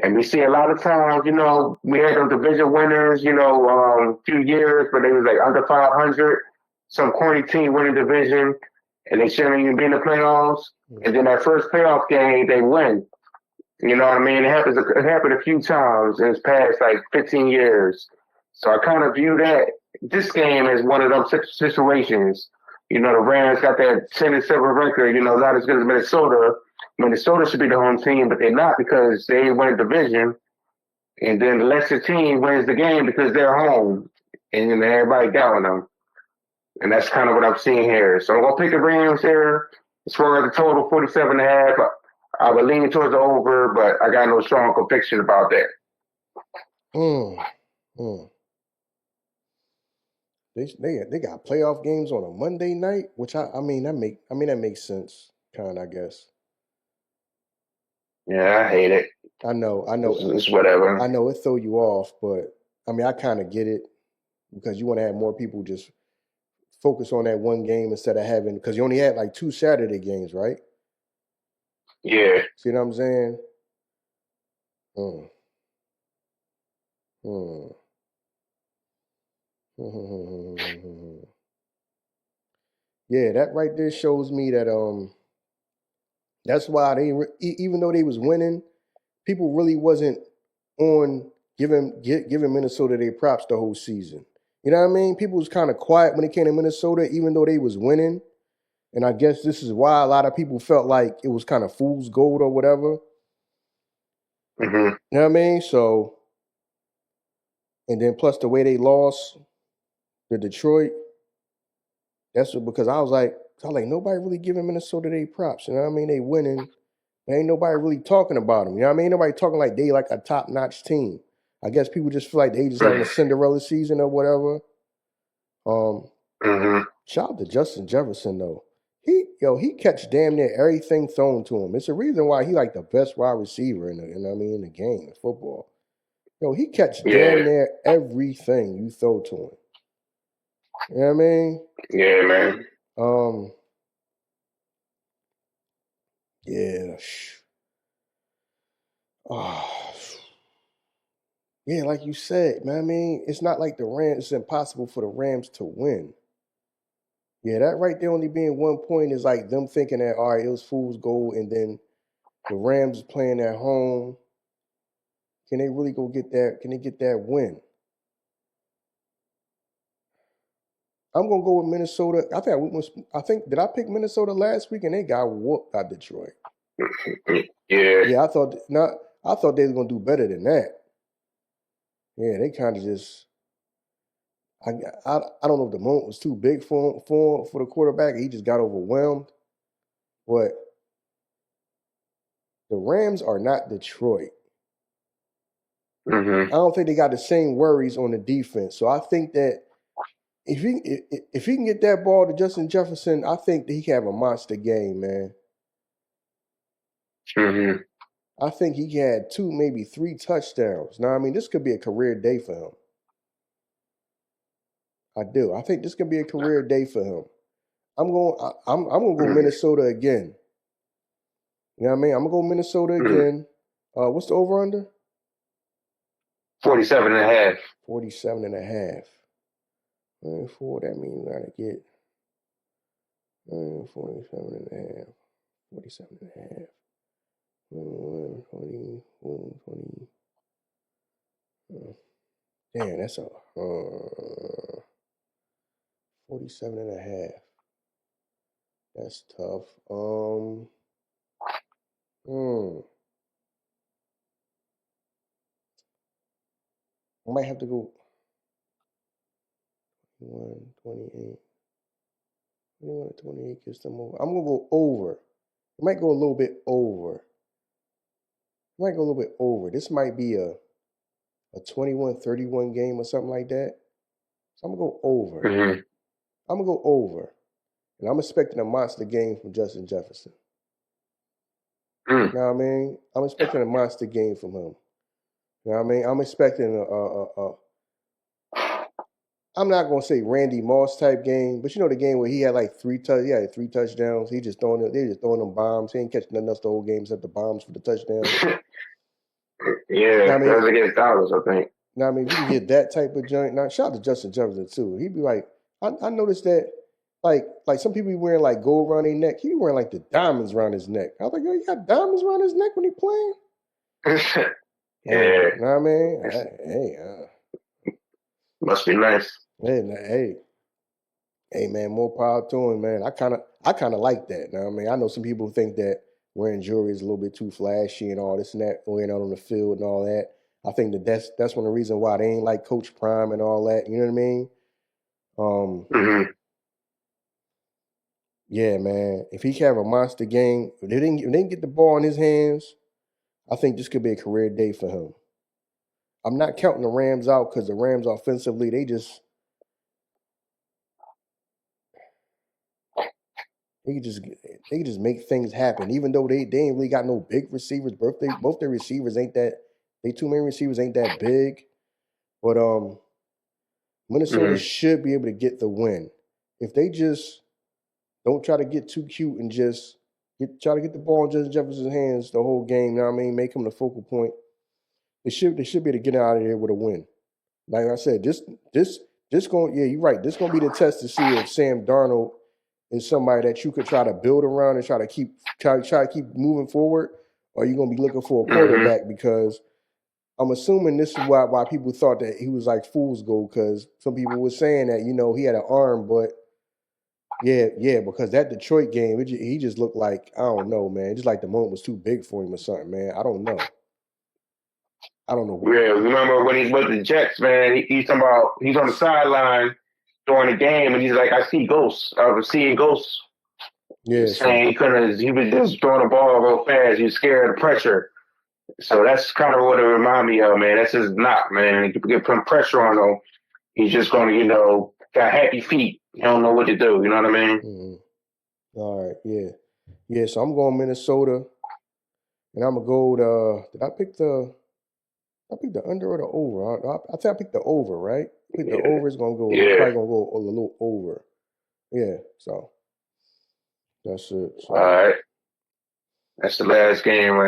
And we see a lot of times, we had those division winners, a few years, but they was like under 500. Some corny team winning division, and they shouldn't even be in the playoffs. And then that first playoff game, they win. You know what I mean? It happened a few times in its past like 15 years. So I kind of view that this game as one of those situations. The Rams got that 10-7 record. Not as good as Minnesota. Minnesota should be the home team, but they're not because they win a division. And then the lesser team wins the game because they're home, and everybody doubting them. And that's kind of what I'm seeing here. So I'm gonna pick the Rams here. As far as the total, 47.5. I would lean towards the over, but I got no strong conviction about that. They got playoff games on a Monday night, which that makes sense, kind of, I guess. Yeah, I hate it. I know. It's whatever. I know it throw you off, but I kind of get it because you want to have more people just focus on that one game instead of having, because you only had like 2 Saturday games, right? Yeah. See what I'm saying? Yeah, that right there shows me that that's why even though they was winning, people really wasn't on giving Minnesota their props the whole season. You know what I mean? People was kind of quiet when it came to Minnesota, even though they was winning. And I guess this is why a lot of people felt like it was kind of fool's gold or whatever. Mm-hmm. You know what I mean? So, and then plus the way they lost to Detroit, because I was like, nobody really giving Minnesota their props. You know what I mean? They winning. There ain't nobody really talking about them. You know what I mean? Nobody talking like they like a top-notch team. I guess people just feel like they just having a Cinderella season or whatever. Shout out to Justin Jefferson though. He catch damn near everything thrown to him. It's a reason why he like the best wide receiver in the game of football. He catch damn near everything you throw to him. You know what I mean? Yeah, man. Yeah. Yeah, like you said, man. I mean, it's not like the Rams. It's impossible for the Rams to win. Yeah, that right there only being 1 point is like them thinking that, all right, it was fool's gold, and then the Rams is playing at home. Can they really go get that? Can they get that win? I'm gonna go with Minnesota. I think did I pick Minnesota last week and they got whooped by Detroit? Yeah. Yeah, I thought they were gonna do better than that. Yeah, they kind of just. I don't know if the moment was too big for the quarterback. He just got overwhelmed. But the Rams are not Detroit. Mm-hmm. I don't think they got the same worries on the defense. So I think that if he can get that ball to Justin Jefferson, I think that he can have a monster game, man. Mm-hmm. I think he had 2, maybe 3 touchdowns. Now, I mean, this could be a career day for him. I do. I think this could be a career day for him. I'm gonna go Minnesota again. You know what I mean? I'm gonna go Minnesota again. What's the over under? 47.5. 47.5. 4, that means we gotta get 47.5. 47.5. 20. Damn, that's a 47.5. That's tough. I might have to go 28. 21 to 28 gets them over. I'm gonna go over. I might go a little bit over. This might be a 21-31 game or something like that. So I'm gonna go over. Mm-hmm. I'm gonna go over. And I'm expecting a monster game from Justin Jefferson. You know what I mean? I'm expecting a monster game from him. You know what I mean? I'm expecting I'm not gonna say Randy Moss type game, but the game where he had like 3 touchdowns. They just throwing them bombs. He ain't catching nothing else the whole game except the bombs for the touchdowns. Yeah, Now, I that mean, was against Dallas, I think. now, I mean, if you can get that type of joint. Now, shout out to Justin Jefferson too. He'd be like, I noticed that, like some people be wearing like gold around their neck. He be wearing like the diamonds around his neck. I was like, yo, he got diamonds around his neck when he playing. Yeah, You know what I mean? it's, must be nice. Hey, man, more power to him, man. I kind of like that. Now, I mean, I know some people think that wearing jewelry is a little bit too flashy and all this and that, going out on the field and all that. I think that's one of the reasons why they ain't like Coach Prime and all that. You know what I mean? Hmm. Yeah, man. If he can have a monster game, if they didn't get the ball in his hands, I think this could be a career day for him. I'm not counting the Rams out because the Rams offensively, they could just make things happen. Even though they ain't really got no big receivers. Both their receivers ain't that. They two main receivers ain't that big. But Minnesota Hmm. should be able to get the win if they just don't try to get too cute and just try to get the ball in Justin Jefferson's hands the whole game. You know what I mean? Make him the focal point. They should be able to get out of there with a win. Like I said, this going yeah, you're right. This gonna be the test to see if Sam Darnold is somebody that you could try to build around and try to keep moving forward, or you gonna be looking for a Hmm. quarterback because I'm assuming this is why people thought that he was like fool's gold because some people were saying that he had an arm, but yeah, because that Detroit game, he just looked like I don't know, man. Just like the moment was too big for him or something, man. I don't know. I don't know what. Yeah, remember when he's with the Jets, man? He's talking about he's on the sideline during the game, and he's like, "I see ghosts. I was seeing ghosts." Yeah, Saying he couldn't. He was just throwing the ball real fast. He was scared of the pressure. So that's kind of what it remind me of, man. That's his knock, man. You get putting pressure on him. He's just going to, got happy feet. You don't know what to do. You know what I mean? mm, all right, yeah. So I'm going Minnesota, and I'm gonna go. Did I pick the? I picked the under or the over. I think I picked the over, right? I picked the Yeah. over. It's gonna go. It's Yeah. probably gonna go a little over. Yeah. So that's it. All So. right. That's the last game right